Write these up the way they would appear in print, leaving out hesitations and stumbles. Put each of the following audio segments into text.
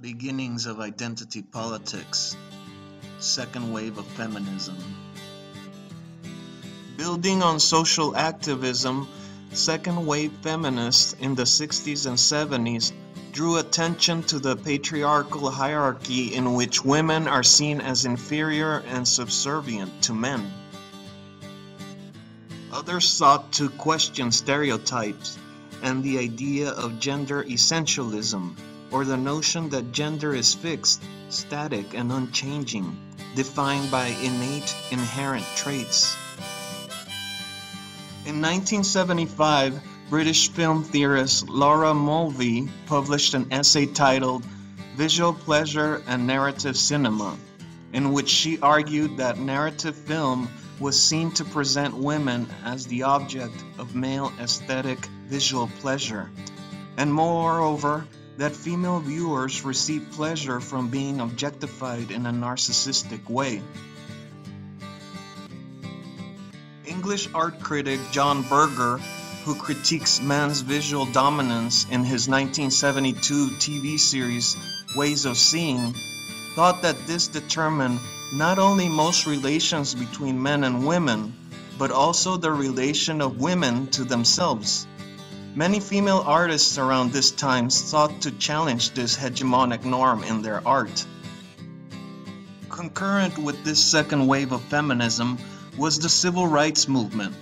Beginnings of identity politics. Second wave of feminism. Building on social activism, second wave feminists in the 60s and 70s drew attention to the patriarchal hierarchy in which women are seen as inferior and subservient to men. Others sought to question stereotypes and the idea of gender essentialism, or the notion that gender is fixed, static, and unchanging, defined by innate, inherent traits. In 1975, British film theorist Laura Mulvey published an essay titled Visual Pleasure and Narrative Cinema, in which she argued that narrative film was seen to present women as the object of male aesthetic visual pleasure, and moreover, that female viewers receive pleasure from being objectified in a narcissistic way. English art critic John Berger, who critiques man's visual dominance in his 1972 TV series Ways of Seeing, thought that this determined not only most relations between men and women, but also the relation of women to themselves. Many female artists around this time sought to challenge this hegemonic norm in their art. Concurrent with this second wave of feminism was the civil rights movement,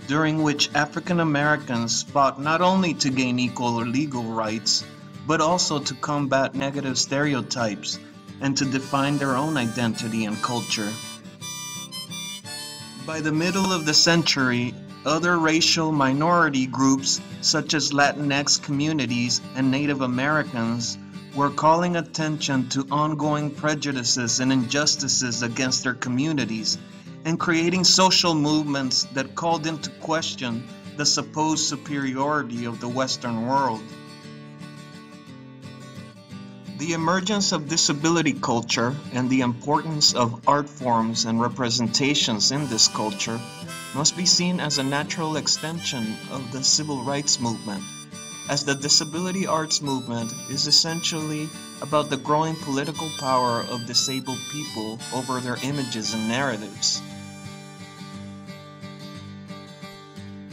during which African Americans fought not only to gain equal or legal rights, but also to combat negative stereotypes and to define their own identity and culture. By the middle of the century, other racial minority groups, such as Latinx communities and Native Americans, were calling attention to ongoing prejudices and injustices against their communities, and creating social movements that called into question the supposed superiority of the Western world. The emergence of disability culture and the importance of art forms and representations in this culture must be seen as a natural extension of the civil rights movement, as the disability arts movement is essentially about the growing political power of disabled people over their images and narratives.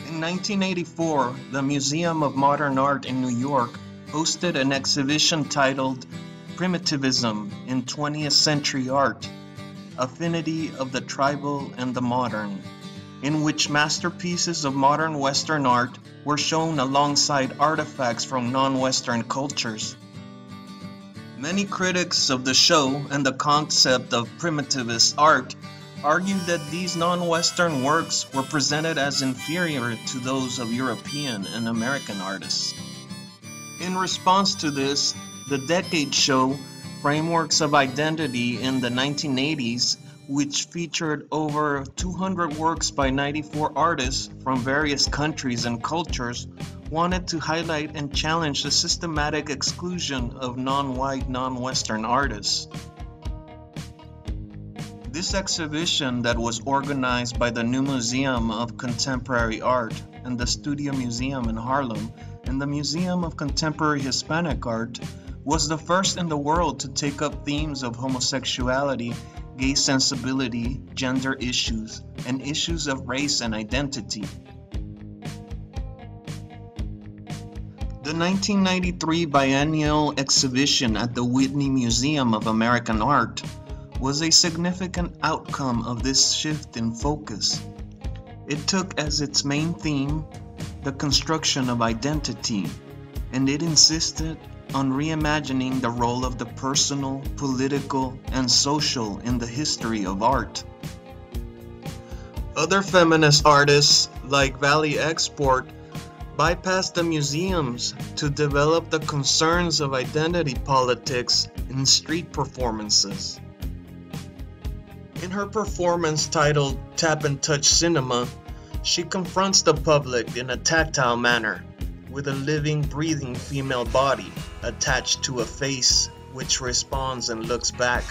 In 1984, the Museum of Modern Art in New York hosted an exhibition titled Primitivism in 20th Century Art, Affinity of the Tribal and the Modern, in which masterpieces of modern Western art were shown alongside artifacts from non-Western cultures. Many critics of the show and the concept of primitivist art argued that these non-Western works were presented as inferior to those of European and American artists. In response to this, the Decade Show, Frameworks of Identity in the 1980s, which featured over 200 works by 94 artists from various countries and cultures, wanted to highlight and challenge the systematic exclusion of non-white, non-Western artists. This exhibition, that was organized by the New Museum of Contemporary Art and the Studio Museum in Harlem and the Museum of Contemporary Hispanic Art, was the first in the world to take up themes of homosexuality, gay sensibility, gender issues, and issues of race and identity. The 1993 biennial exhibition at the Whitney Museum of American Art was a significant outcome of this shift in focus. It took as its main theme the construction of identity, and it insisted on reimagining the role of the personal, political, and social in the history of art. Other feminist artists, like Valley Export, bypassed the museums to develop the concerns of identity politics in street performances. In her performance titled Tap and Touch Cinema, she confronts the public in a tactile manner, with a living, breathing female body attached to a face which responds and looks back,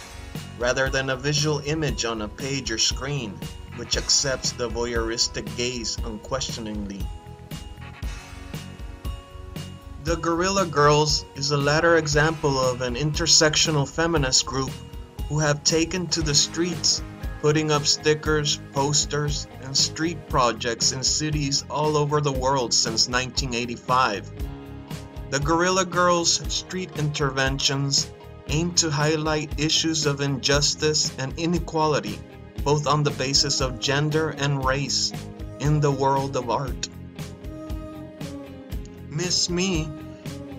rather than a visual image on a page or screen which accepts the voyeuristic gaze unquestioningly. The Guerrilla Girls is a latter example of an intersectional feminist group who have taken to the streets, putting up stickers, posters, and street projects in cities all over the world since 1985. The Guerrilla Girls' street interventions aim to highlight issues of injustice and inequality, both on the basis of gender and race, in the world of art. Miss Me,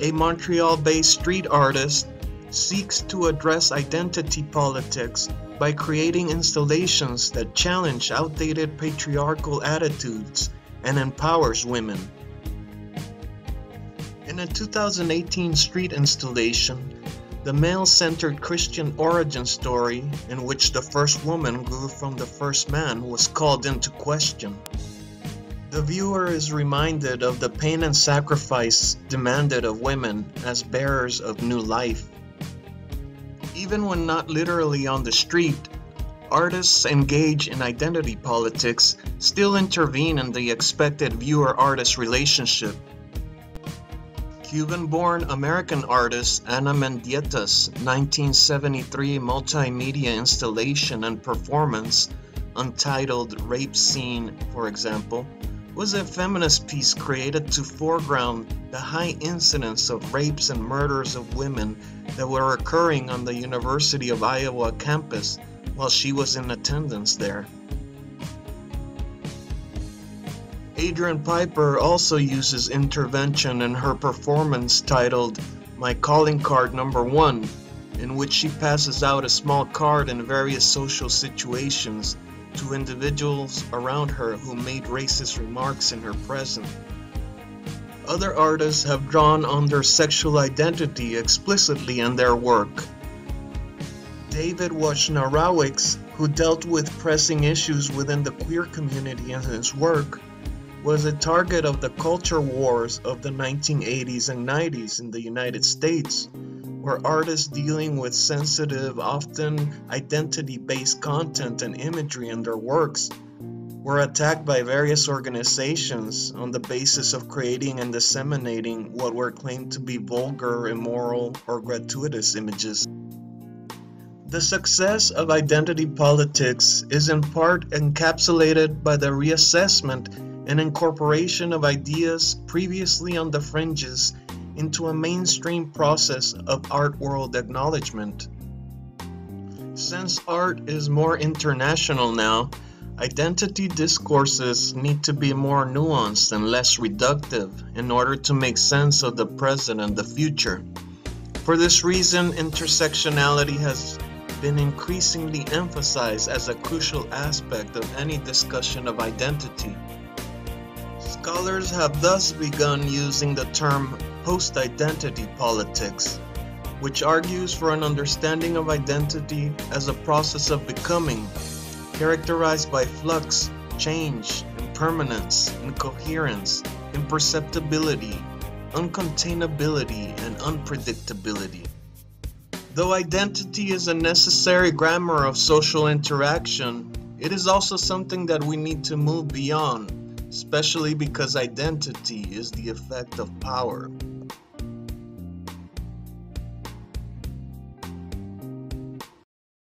a Montreal-based street artist, seeks to address identity politics by creating installations that challenge outdated patriarchal attitudes and empowers women. In a 2018 street installation, the male-centered Christian origin story in which the first woman grew from the first man was called into question. The viewer is reminded of the pain and sacrifice demanded of women as bearers of new life. Even when not literally on the street, artists engage in identity politics still intervene in the expected viewer-artist relationship. Cuban-born American artist Ana Mendieta's 1973 multimedia installation and performance, entitled Rape Scene, for example, was a feminist piece created to foreground the high incidence of rapes and murders of women that were occurring on the University of Iowa campus while she was in attendance there. Adrian Piper also uses intervention in her performance titled My Calling Card Number 1, in which she passes out a small card in various social situations to individuals around her who made racist remarks in her presence. Other artists have drawn on their sexual identity explicitly in their work. David Wojnarowicz, who dealt with pressing issues within the queer community in his work, was a target of the culture wars of the 1980s and 90s in the United States, where artists dealing with sensitive, often identity-based content and imagery in their works were attacked by various organizations on the basis of creating and disseminating what were claimed to be vulgar, immoral, or gratuitous images. The success of identity politics is in part encapsulated by the reassessment and incorporation of ideas previously on the fringes into a mainstream process of art world acknowledgement. Since art is more international now, identity discourses need to be more nuanced and less reductive in order to make sense of the present and the future. For this reason, intersectionality has been increasingly emphasized as a crucial aspect of any discussion of identity. Scholars have thus begun using the term post-identity politics, which argues for an understanding of identity as a process of becoming, characterized by flux, change, impermanence, incoherence, imperceptibility, uncontainability, and unpredictability. Though identity is a necessary grammar of social interaction, it is also something that we need to move beyond, especially because identity is the effect of power.